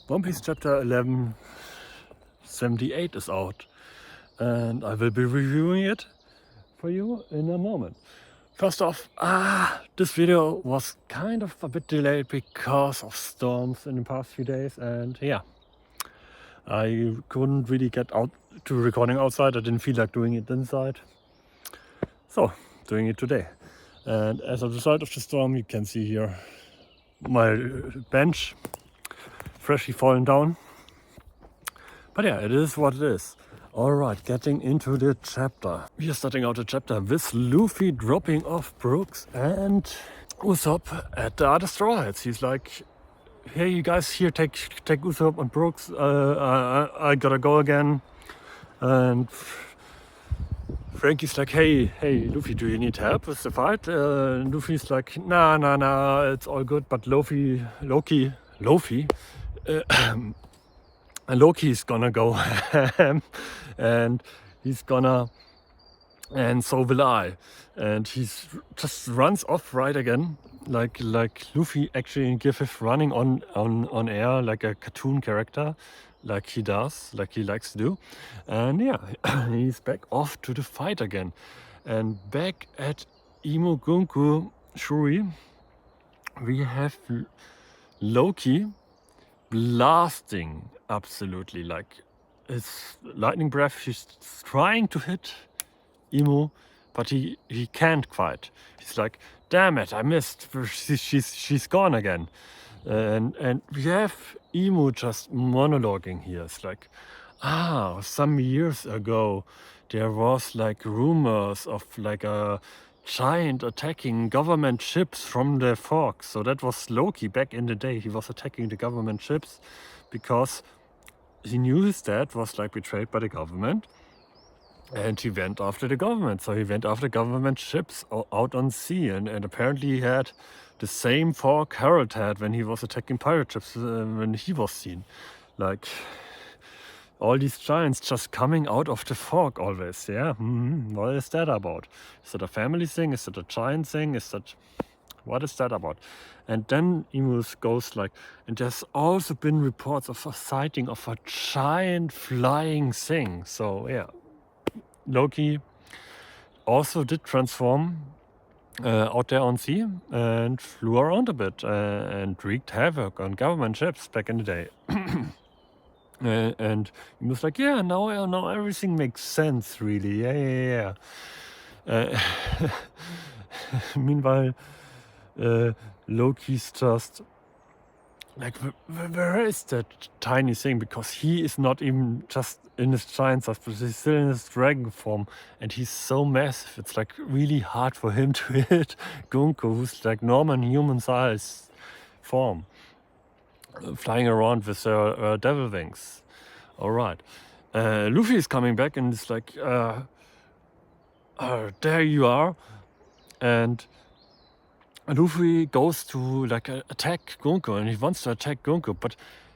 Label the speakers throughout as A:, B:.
A: One Piece chapter 1178 is out, and I will be reviewing it for you in a moment. First off, this video was kind of a bit delayed because of storms in the past few days, and yeah, I couldn't really get out to recording outside. I didn't feel like doing it inside, so doing it today. And as a result of the storm, you can see here my bench freshly fallen down. But yeah, it is what it is. Alright, getting into the chapter. We are starting out the chapter with Luffy dropping off Brooks and Usopp at the other Straw Hats. He's like, hey, you guys here, take Usopp and Brooks. I gotta go again. And Frankie's like, hey, Luffy, do you need help with the fight? Luffy's like, nah, it's all good. But Loki's gonna go and he's gonna, and so will I. And he's just runs off right again, like Luffy actually give his running on air like a cartoon character, like he does, like he likes to do. And yeah, he's back off to the fight again. And back at Imogunku Shuri, we have Loki blasting absolutely, like his lightning breath. He's trying to hit Imo, but he can't quite. He's like, damn it, I missed. She's gone again. And we have Imo just monologuing here. It's like, some years ago there was like rumors of like a giant attacking government ships from the fog. So that was Loki back in the day. He was attacking the government ships because he knew his dad was like betrayed by the government, and he went after the government. So he went after government ships out on sea, and apparently he had the same fog Harold had when he was attacking pirate ships when he was seen. Like all these giants just coming out of the fog always. Yeah, what is that about? Is that a family thing? Is that a giant thing? What is that about? And then Imo goes like, and there's also been reports of a sighting of a giant flying thing. So yeah, Loki also did transform out there on sea and flew around a bit and wreaked havoc on government ships back in the day. And he was like, yeah, now everything makes sense, really. Yeah. Meanwhile, Loki's just like, where is that tiny thing? Because he is not even just in his giant size, but he's still in his dragon form, and he's so massive. It's like really hard for him to hit Gunko, who's like normal human size form, flying around with her devil wings. All right, Luffy is coming back and it's like, there you are, and Luffy goes to like attack Gunko, and he wants to attack Gunko, but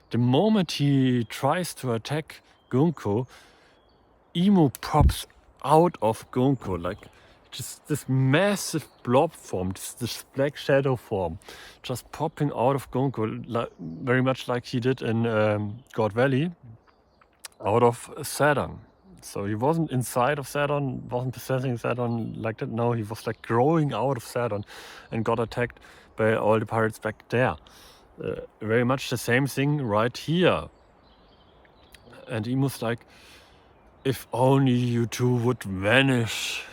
A: the moment he tries to attack Gunko, Imo pops out of Gunko, like just this massive blob form, this black shadow form, just popping out of Gunko, like, very much like he did in God Valley, out of Saturn. So he wasn't inside of Saturn, wasn't possessing Saturn like that. No, he was like growing out of Saturn and got attacked by all the pirates back there. Very much the same thing right here. And Imo's like, if only you two would vanish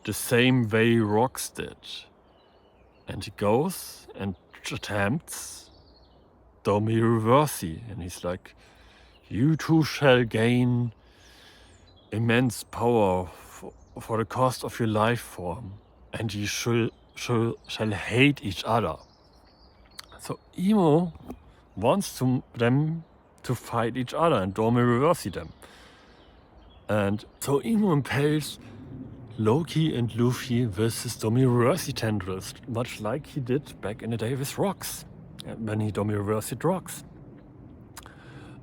A: the same way Rocks did. And he goes and attempts Domi Reversi. And he's like, you two shall gain immense power for the cost of your life form, and you shall hate each other. So Imo wants them to fight each other and Domi Reversi them. And so Imo impales Loki and Luffy with his Domi Reversi tendrils, much like he did back in the day with Rocks, when he Domi Reversi'd Rocks.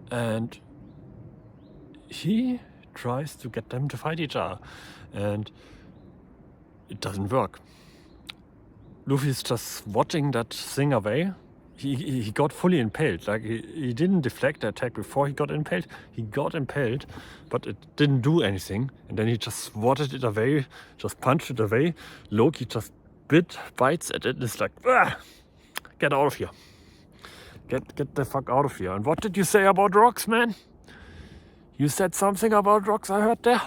A: And he tries to get them to fight each other, and it doesn't work. Luffy's just swatting that thing away, he got fully impaled. Like he didn't deflect the attack before he got impaled. He got impaled, but it didn't do anything. And then he just swatted it away, just punched it away. Loki just bites at it. It's like, ah, get out of here. Get the fuck out of here. And what did you say about rocks, man? You said something about rocks, I heard there.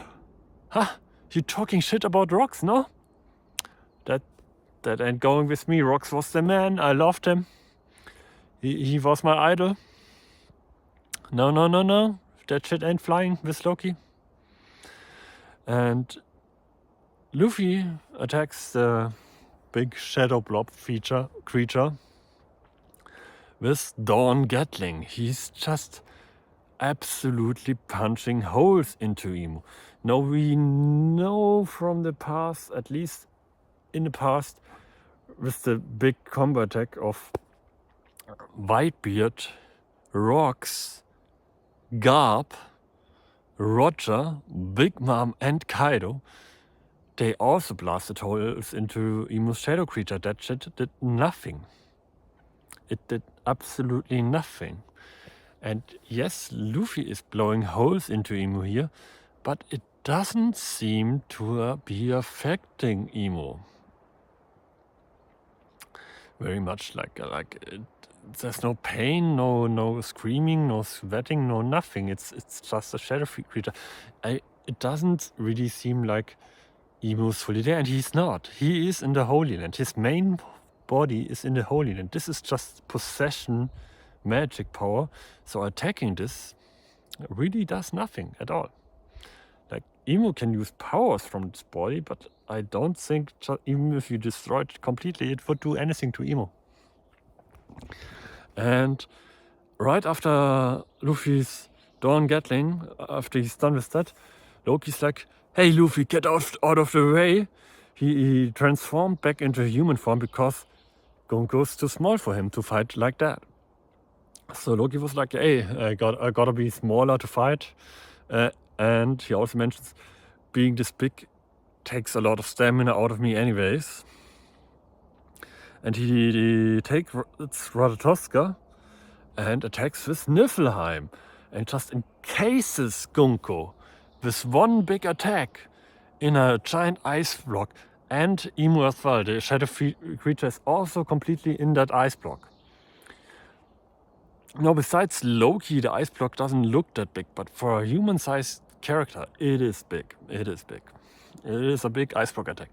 A: Huh? You talking shit about rocks, no? That ain't going with me. Rox was the man. I loved him. He was my idol. No. That shit ain't flying with Loki. And Luffy attacks the big shadow blob creature with Dawn Gatling. He's just absolutely punching holes into Emu. Now we know from the past, at least in the past, with the big combo attack of Whitebeard, Rox, Garp, Roger, Big Mom and Kaido, they also blasted holes into Emu's shadow creature. That shit did nothing. It did absolutely nothing. And yes, Luffy is blowing holes into Emu here, but it doesn't seem to be affecting Emu. Very much like there's no pain, no screaming, no sweating, no nothing. It's just a shadow creature. It doesn't really seem like Emu's fully there, and he's not. He is in the Holy Land. His main body is in the Holy Land. This is just possession magic power. So attacking this really does nothing at all. Like, Emu can use powers from its body, but I don't think even if you destroy it completely, it would do anything to Emu. And right after Luffy's Dawn Gatling, after he's done with that, Loki's like, hey Luffy, get out of the way. He transformed back into human form because Gonko's too small for him to fight like that. So Loki was like, hey, I gotta be smaller to fight. And he also mentions being this big takes a lot of stamina out of me anyways. And he takes Ratatoska and attacks with Niflheim and just encases Gonko with one big attack in a giant ice block. And Emu as well. The shadow creature is also completely in that ice block. Now, besides Loki, the ice block doesn't look that big, but for a human-sized character, it is big. It is big. It is a big ice block attack.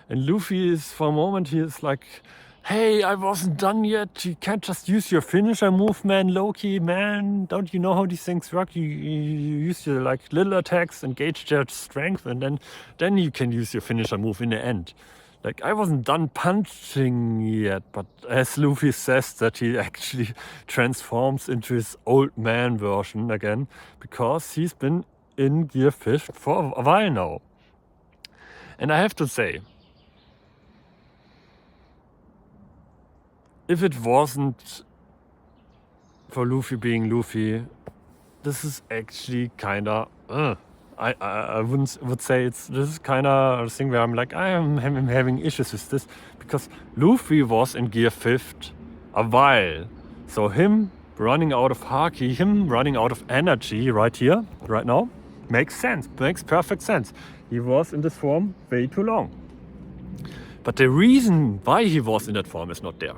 A: And Luffy is, for a moment, he is like, hey, I wasn't done yet. You can't just use your finisher move, man, Loki, man. Don't you know how these things work? You use your like little attacks, engage their strength, and then you can use your finisher move in the end. Like, I wasn't done punching yet, but as Luffy says that he actually transforms into his old man version again, because he's been in Gear 5 for a while now. And I have to say, if it wasn't for Luffy being Luffy, this is actually kinda, I would say this is kind of a thing where I'm like, I'm having issues with this, because Luffy was in Gear 5 a while. So him running out of Haki, him running out of energy right here, right now, makes sense, makes perfect sense. He was in this form way too long. But the reason why he was in that form is not there.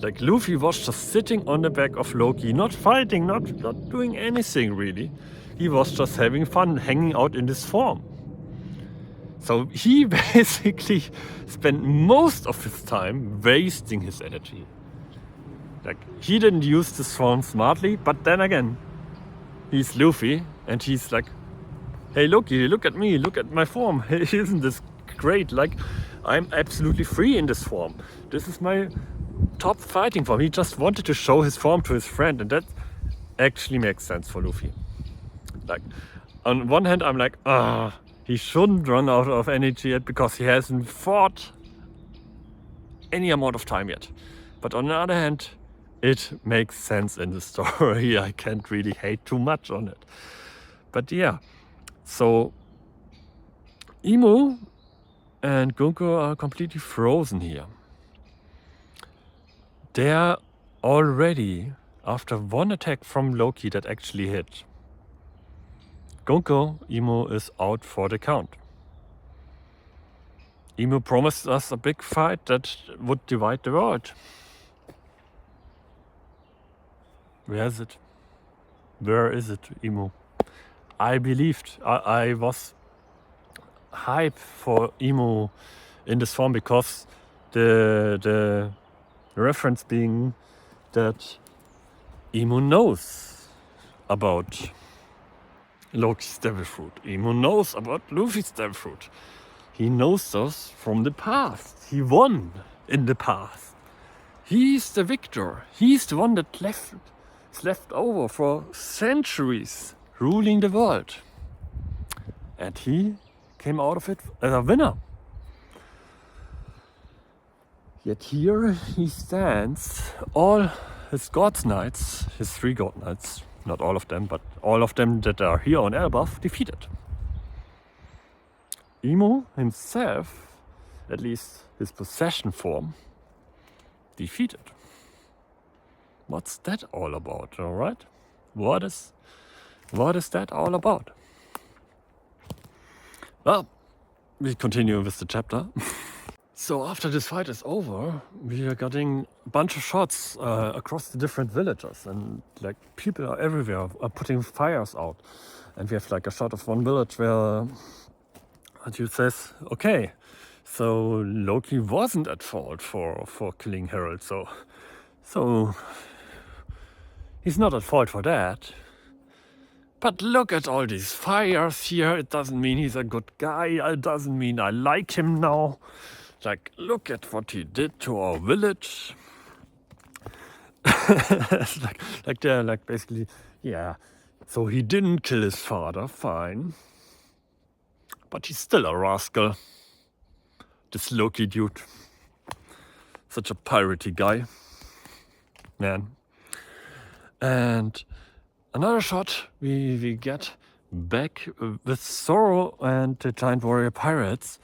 A: Like, Luffy was just sitting on the back of Loki, not fighting, not doing anything really. He was just having fun hanging out in this form. So he basically spent most of his time wasting his energy. Like, he didn't use this form smartly, but then again, he's Luffy and he's like, hey Loki, look at me, look at my form. Isn't this great? Like, I'm absolutely free in this form. This is my top fighting form. He just wanted to show his form to his friend, and that actually makes sense for Luffy. Like, on one hand, I'm like, he shouldn't run out of energy yet because he hasn't fought any amount of time yet. But on the other hand, it makes sense in the story. I can't really hate too much on it. But yeah, so Emu and Gonko are completely frozen here. Their already after one attack from Loki that actually hit, Gunko, Imo is out for the count. Imo promised us a big fight that would divide the world. Where is it? Where is it, Imo? I believed, I was hype for Imo in this form because the reference being that Imo knows about Loki's Devil Fruit. Imo knows about Luffy's Devil Fruit. He knows those from the past. He won in the past. He's the victor. He's the one that is left over for centuries ruling the world. And he came out of it as a winner. Yet here he stands, all his God's Knights, his 3 God Knights, not all of them, but all of them that are here on Elbaf, defeated. Imo himself, at least his possession form, defeated. What's that all about, alright? What is that all about? Well, we continue with the chapter. So after this fight is over, we are getting a bunch of shots across the different villages, and like people are everywhere are putting fires out. And we have like a shot of one village where Dude says, okay, so Loki wasn't at fault for killing Herald, so he's not at fault for that. But look at all these fires here. It doesn't mean he's a good guy. It doesn't mean I like him now. Like, look at what he did to our village. like they're like basically, yeah. So he didn't kill his father, fine. But he's still a rascal. This Loki dude. Such a piratey guy. Man. And another shot we get back with Zoro and the Giant Warrior Pirates.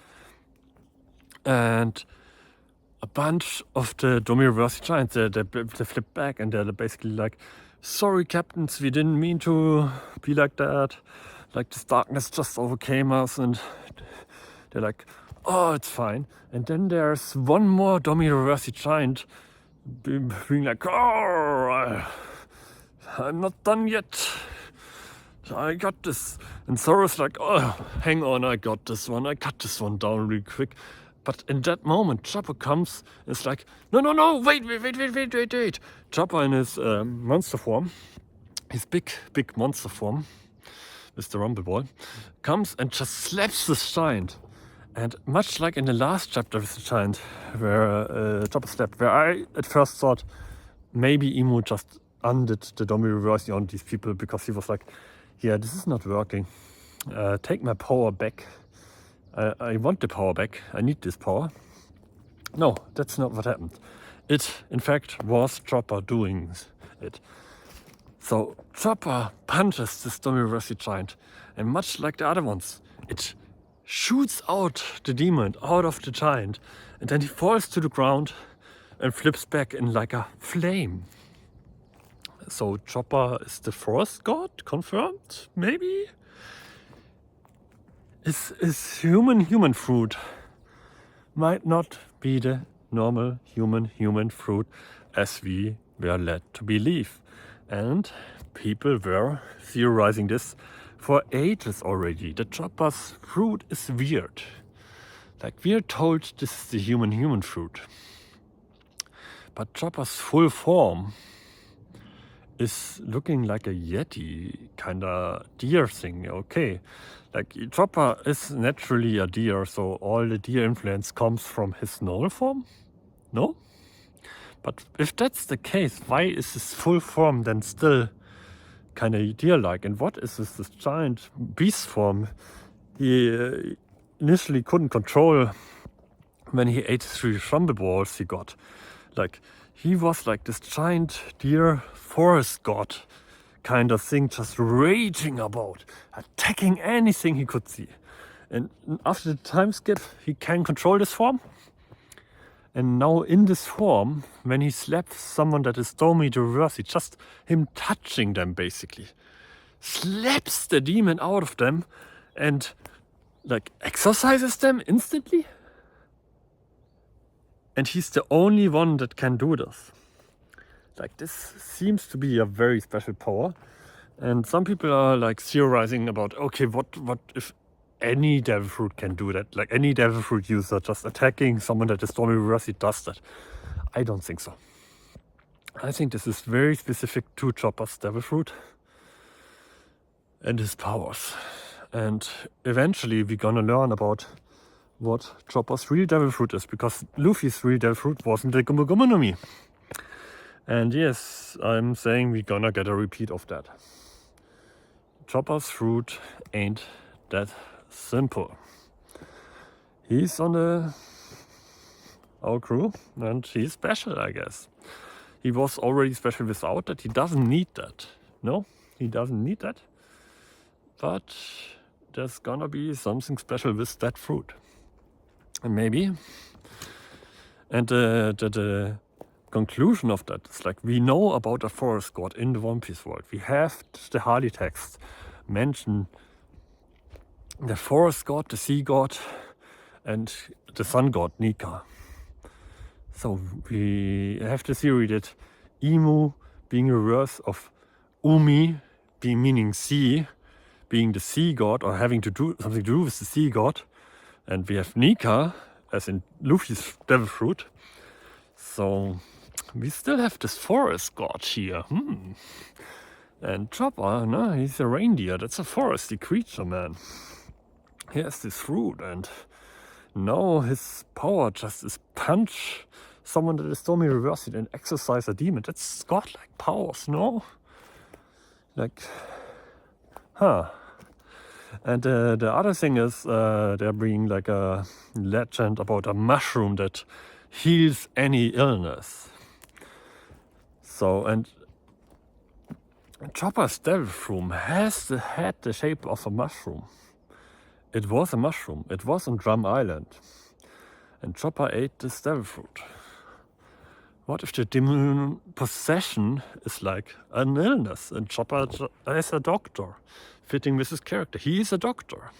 A: And a bunch of the Domireverse Giants, they flip back and they're basically like, sorry captains, we didn't mean to be like that. Like this darkness just overcame us, and they're like, oh, it's fine. And then there's one more Domireverse Giant being like, oh, I'm not done yet. I got this. And Zoro's like, oh, hang on, I got this one. I cut this one down real quick. But in that moment, Chopper comes and is like, no, wait. Chopper in his monster form, his big monster form, Mr. Rumbleball, comes and just slaps this giant. And much like in the last chapter with the giant, where Chopper slapped, where I at first thought maybe Imo just undid the Domireverse on these people because he was like, yeah, this is not working. Take my power back. I want the power back. I need this power. No, that's not what happened. It, in fact, was Chopper doing it. So Chopper punches this Domireverse giant, and much like the other ones, it shoots out the demon out of the giant, and then he falls to the ground and flips back in like a flame. So Chopper is the Forest God, confirmed, maybe? Is human fruit might not be the normal human fruit as we were led to believe. And people were theorizing this for ages already. The Chopper's fruit is weird. Like, we're told this is the human fruit. But Chopper's full form is looking like a Yeti kinda deer thing, okay. Like, Chopper is naturally a deer, so all the deer influence comes from his normal form? No? But if that's the case, why is his full form then still kinda deer-like? And what is this giant beast form he initially couldn't control when he ate 3 Rumble Balls he got? Like, he was like this giant deer forest god kind of thing, just raging about, attacking anything he could see. And after the time skip, he can control this form. And now in this form, when he slaps someone that is Stormy the Reverse, it's just him touching them basically. Slaps the demon out of them and like exorcises them instantly. And he's the only one that can do this. Like, this seems to be a very special power. And some people are like theorizing about, okay, what if any devil fruit can do that? Like any devil fruit user just attacking someone that is Stormy Reverse does that. I don't think so. I think this is very specific to Chopper's devil fruit and his powers. And eventually we're gonna learn about what Chopper's real devil fruit is, because Luffy's real devil fruit wasn't the Gumbo Gumbo no Mi. And yes, I'm saying we're gonna get a repeat of that. Chopper's fruit ain't that simple. He's on our crew and he's special, I guess. He was already special without that. He doesn't need that. No, he doesn't need that. But there's gonna be something special with that fruit. And maybe. And the conclusion of that is like, we know about a forest god in the One Piece world. We have the Harley text mention the forest god, the sea god, and the sun god Nika. So we have the theory that Imu being a reverse of Umi, being meaning sea, being the sea god or having to do something to do with the sea god, and we have Nika as in Luffy's devil fruit. So we still have this forest god here. And Chopper, no, he's a reindeer. That's a foresty creature, man. He has this fruit, and now his power just is punch someone that is Stormy Reverse and exorcise a demon. That's godlike powers, no? Like, huh. And the other thing is they're bringing like a legend about a mushroom that heals any illness. So, and Chopper's devil fruit had the shape of a mushroom. It was a mushroom. It was on Drum Island. And Chopper ate this devil fruit. What if the demon possession is like an illness and Chopper is a doctor, fitting with his character? He is a doctor.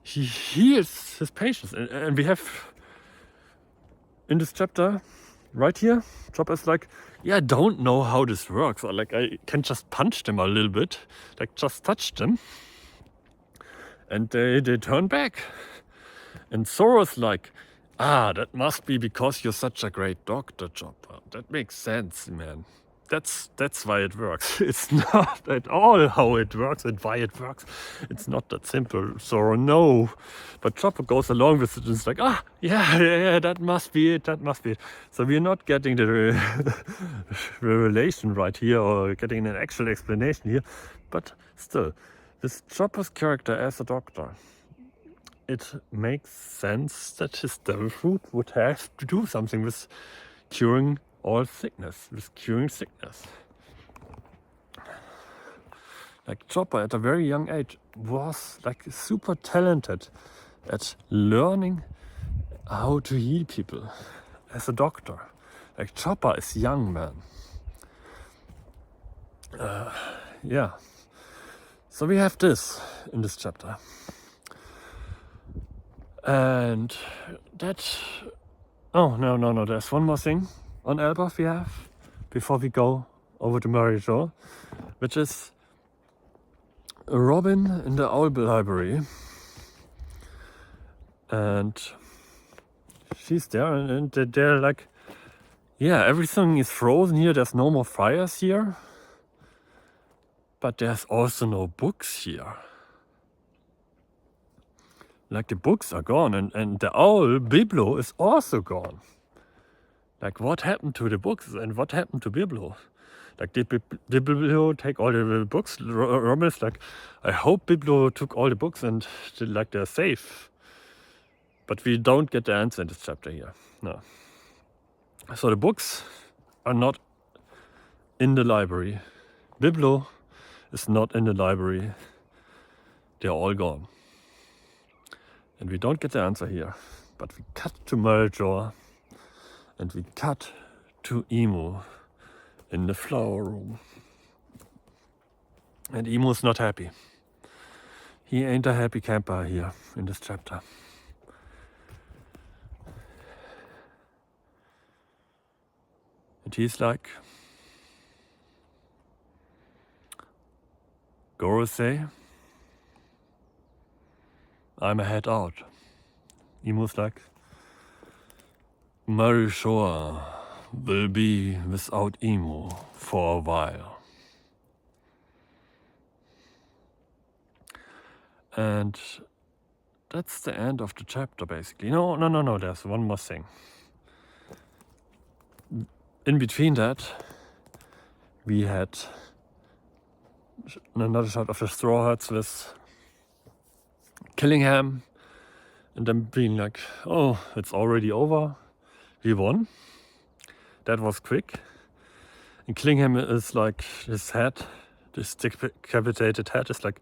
A: He heals his patients. And we have in this chapter, right here, Chopper's like, yeah, I don't know how this works. Or like, I can just punch them a little bit, like just touch them. And they turn back. And Zoro's like, that must be because you're such a great doctor, Chopper. That makes sense, man. That's why it works. It's not at all how it works and why it works. It's not that simple. Zoro, no. But Chopper goes along with it and it's like, yeah, that must be it, that must be it. So we're not getting the revelation right here or getting an actual explanation here. But still, with Chopper's character as a doctor, it makes sense that his devil fruit would have to do something with curing all sickness, with curing sickness. Like Chopper at a very young age was like super talented at learning how to heal people as a doctor. Like Chopper is young, man. Yeah. So we have this in this chapter. And that... Oh, no, there's one more thing on Elbaf we have before we go over to Murray Joe, which is Robin in the Owl Library. And she's there and they're like, yeah, everything is frozen here, there's no more fires here, but there's also no books here. Like the books are gone and the owl, Biblo, is also gone. Like what happened to the books and what happened to Biblo? Like did Biblo take all the books? Robin's like, I hope Biblo took all the books and like they're safe. But we don't get the answer in this chapter here. No. So the books are not in the library. Biblo is not in the library. They're all gone. And we don't get the answer here. But we cut to Meljor and we cut to Emu in the flower room. And Emu's not happy. He ain't a happy camper here in this chapter. And he's like, Gorosei, I'm a head out. Emu's like, Meljor will be without Emu for a while. And that's the end of the chapter, basically. No, there's one more thing. In between that, we had another shot of the Straw Hats with Killingham, and then being like, oh, it's already over. We won. That was quick. And Killingham is like, his head, this decapitated head is like,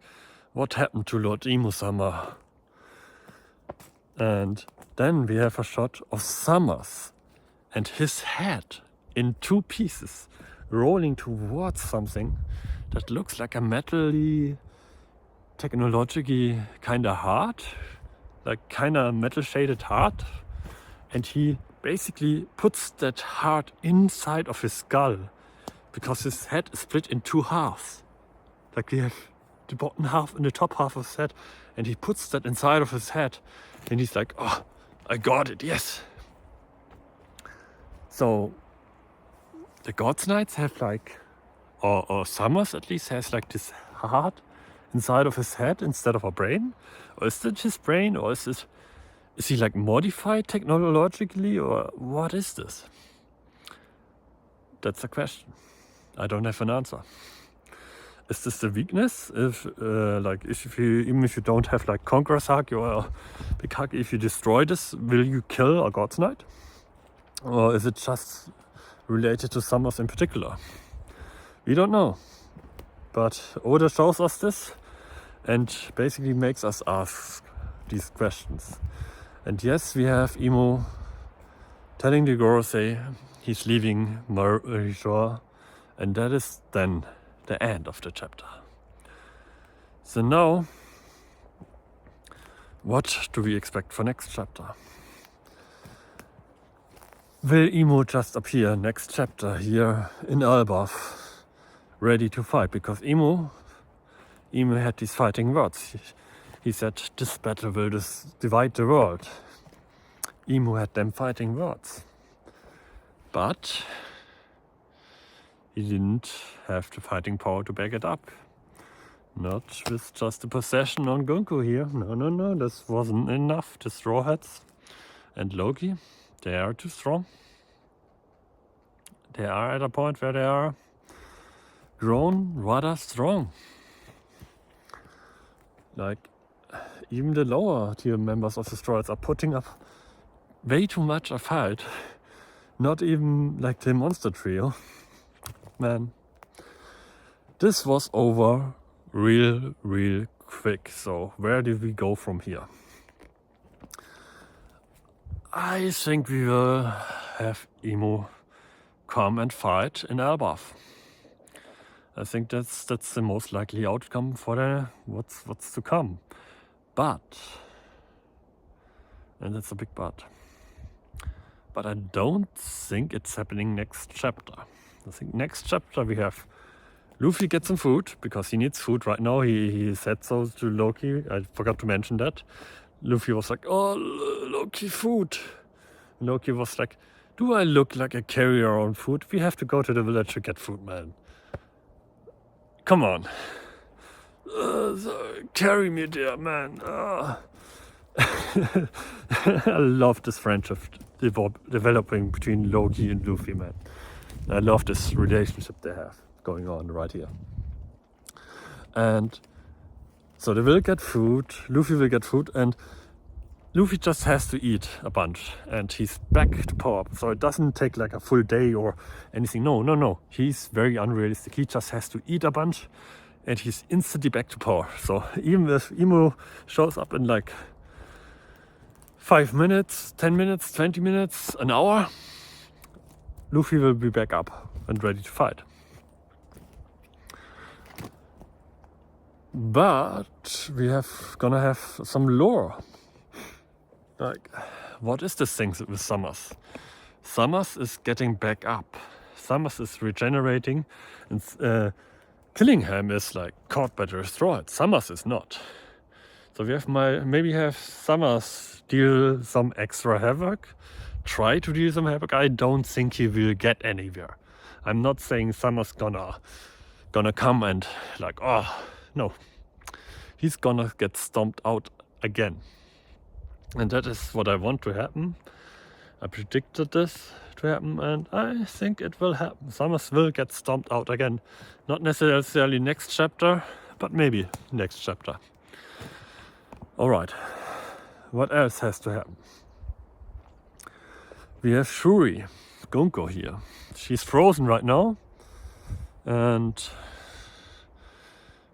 A: what happened to Lord Emu-sama? And then we have a shot of Summers and his head in two pieces, rolling towards something that looks like a metally, technologically kinda heart, like kinda metal shaded heart. And he basically puts that heart inside of his skull because his head is split in two halves. Like we have the bottom half and the top half of his head, and he puts that inside of his head, and he's like, oh, I got it, yes. So the God's Knights have like, or Summers at least has like this heart inside of his head instead of a brain? Or is it his brain, or is he like modified technologically, or what is this? That's a question. I don't have an answer. Is this the weakness? If even if you don't have like Conqueror's Haki or Big Haki, if you destroy this, will you kill a God's Knight? Or is it just related to Summers in particular? We don't know. But Oda shows us this and basically makes us ask these questions. And yes, we have Emu telling the Gorosei he's leaving Meljor, and that is then the end of the chapter. So now, what do we expect for next chapter? Will Emu just appear next chapter here in Elbaf, ready to fight? Because Emu had these fighting words. He said, this battle will divide the world. Emu had them fighting words. But he didn't have the fighting power to back it up. Not with just the possession on Gunko here. No, this wasn't enough. The Straw Hats and Loki, they are too strong. They are at a point where they are grown rather strong. Like, even the lower tier members of the Straw Hats are putting up way too much a fight. Not even like the monster trio. Man, this was over real quick. So where do we go from here? I think we will have Emu come and fight in Elbaf. I think that's the most likely outcome for what's to come. But, and that's a big but I don't think it's happening next chapter. I think next chapter we have Luffy get some food, because he needs food right now. He said so to Loki. I forgot to mention that. Luffy was like, oh, Loki, food. Loki was like, do I look like a carrier on food? We have to go to the village to get food, man. Come on. Carry me there, man. I love this friendship developing between Loki and Luffy, man. I love this relationship they have going on right here. And so they will get food, Luffy will get food, and Luffy just has to eat a bunch, and he's back to power up. So it doesn't take like a full day or anything. No. He's very unrealistic. He just has to eat a bunch, and he's instantly back to power. So even if Emu shows up in like 5 minutes, 10 minutes, 20 minutes, an hour, Luffy will be back up and ready to fight. But we gonna have some lore. Like, what is this thing with Summers? Summers is getting back up. Summers is regenerating, and Killingham is like caught by the Destroyed. Summers is not. So we have maybe have Summers deal some extra havoc. Try to deal some havoc. I don't think he will get anywhere. I'm not saying Summers gonna come and like, oh no. He's gonna get stomped out again. And that is what I want to happen. I predicted this to happen, and I think it will happen. Summers will get stomped out again. Not necessarily next chapter, but maybe next chapter. Alright, what else has to happen? We have Shuri, Gunko here. She's frozen right now, and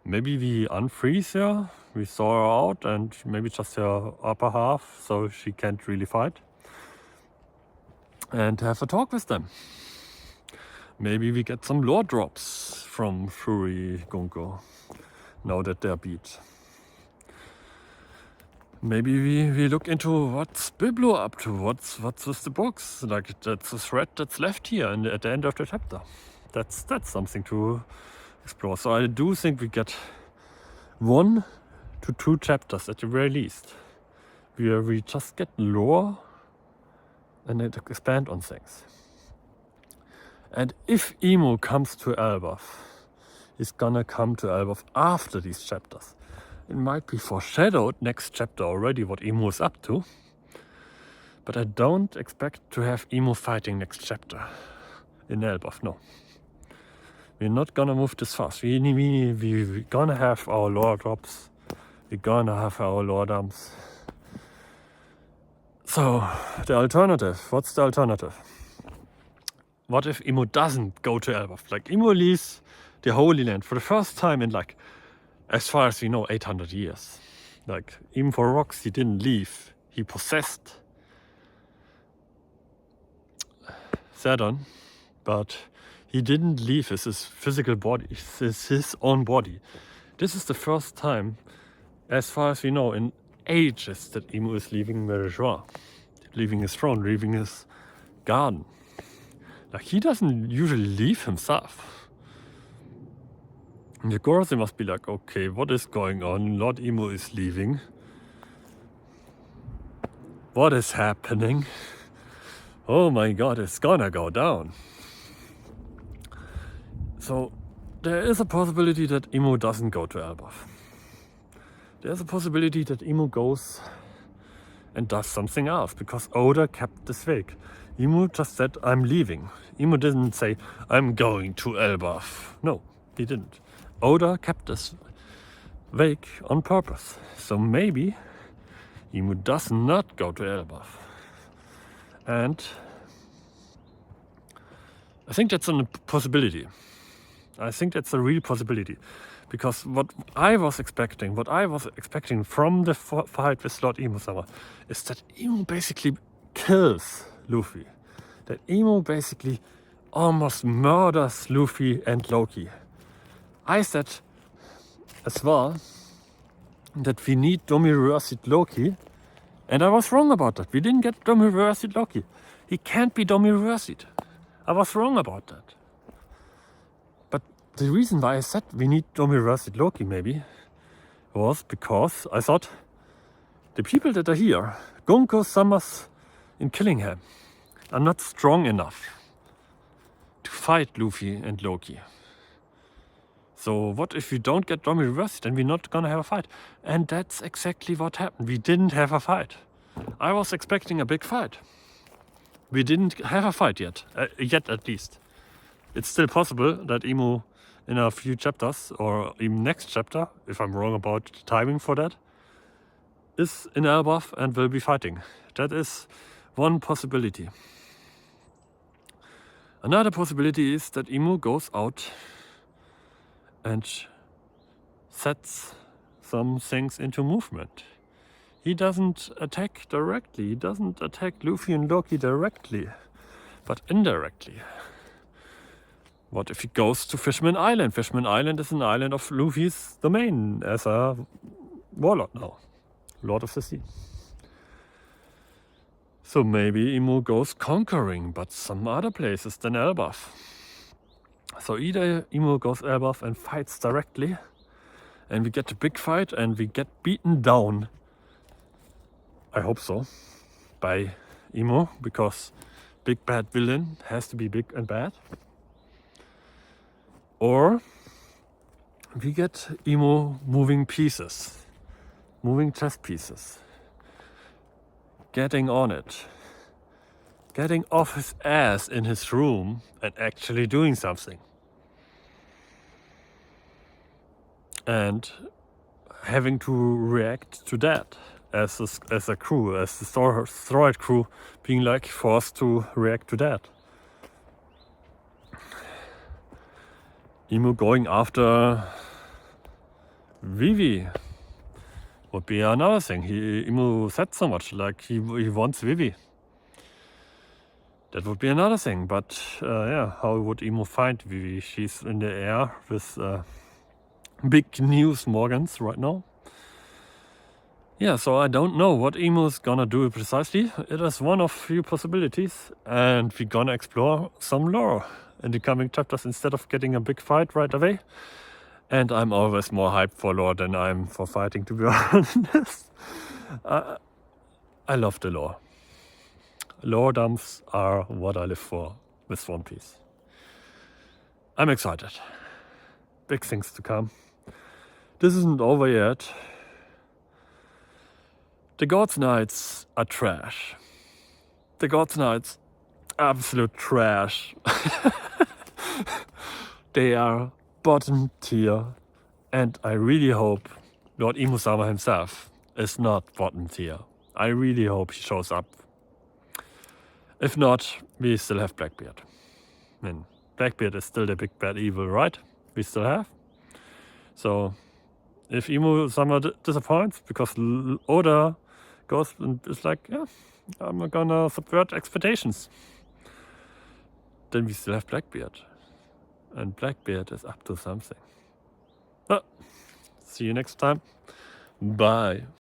A: maybe we unfreeze her. We saw her out, and maybe just her upper half, so she can't really fight. And have a talk with them. Maybe we get some lore drops from Shuri Gunko, now that they're beat. Maybe we look into what's Biblo up to, what's with the books. Like, that's a thread that's left here at the end of the chapter. That's something to explore. So I do think we get 1 to 2 chapters at the very least, where we just get lore and then expand on things. And if Imo comes to Elbaf, he's gonna come to Elbaf after these chapters. It might be foreshadowed next chapter already what Imo is up to, but I don't expect to have Imo fighting next chapter in Elbaf, no. We're not gonna move this fast. We're gonna have our lore drops, we're gonna have our lore dumps. So, the alternative, what's the alternative? What if Imo doesn't go to Elbaf? Like, Imo leaves the Holy Land for the first time in, like, as far as we know, 800 years. Like, even for Rocks, he didn't leave. He possessed Saturn, but he didn't leave his physical body, his own body. This is the first time, as far as we know, in ages that Imo is leaving Merejois, leaving his throne, leaving his garden. Like, he doesn't usually leave himself. And of course they must be like, okay, what is going on? Lord Imo is leaving. What is happening? Oh my god, it's gonna go down. So there is a possibility that Imo doesn't go to Elbaf. There's a possibility that Imo goes and does something else, because Oda kept this vague. Imo just said, I'm leaving. Imo didn't say, I'm going to Elbaf. No, he didn't. Oda kept this vague on purpose. So maybe Imo does not go to Elbaf. And I think that's a possibility. I think that's a real possibility. Because what I was expecting from the fight with Lord Imo-sama is that Imo basically kills Luffy. That Imo basically almost murders Luffy and Loki. I said as well that we need Domi-Reversit Loki, and I was wrong about that. We didn't get Domi-Reversit Loki. He can't be Domi-Reversit. I was wrong about that. But the reason why I said we need Domi-Reversit Loki maybe was because I thought the people that are here, Gunko, Summers, and Killingham, are not strong enough to fight Luffy and Loki. So what if we don't get Domi-Reversit and we're not gonna have a fight? And that's exactly what happened. We didn't have a fight. I was expecting a big fight. We didn't have a fight yet at least. It's still possible that Imo in a few chapters, or even next chapter, if I'm wrong about the timing for that, is in Elbaf and will be fighting. That is one possibility. Another possibility is that Imo goes out and sets some things into movement. he doesn't attack directly. He doesn't attack Luffy and Loki directly, but indirectly. What if he goes to Fishman Island? Fishman Island is an island of Luffy's domain as a warlord now, Lord of the Sea. So maybe Imo goes conquering, but some other places than Elbaf. So either Imo goes Elbaf and fights directly, and we get a big fight and we get beaten down. I hope so, by Imo, because big bad villain has to be big and bad. Or we get Imo moving pieces, moving chess pieces, getting on it, getting off his ass in his room and actually doing something. And having to react to that as a crew, as the Stormtroid crew, being like forced to react to that. Imo going after Vivi would be another thing. Imo said so much, like he wants Vivi. That would be another thing, but yeah, how would Imo find Vivi? She's in the air with big news Morgans right now. Yeah, so I don't know what Imo's gonna do precisely. It is one of few possibilities, and we're gonna explore some lore in the coming chapters instead of getting a big fight right away. And I'm always more hyped for lore than I'm for fighting, to be honest. I love the lore. Lore dumps are what I live for with One Piece. I'm excited. Big things to come. This isn't over yet. The Gods Knights are trash. The Gods Knights, absolute trash. They are bottom tier, and I really hope Lord Imo-sama himself is not bottom tier. I really hope he shows up. If not, we still have Blackbeard. I mean, Blackbeard is still the big bad evil, right? We still have. So, if Imo-sama disappoints because Oda goes and is like, yeah, I'm gonna subvert expectations, then we still have Blackbeard. And Blackbeard is up to something. See you next time. Bye.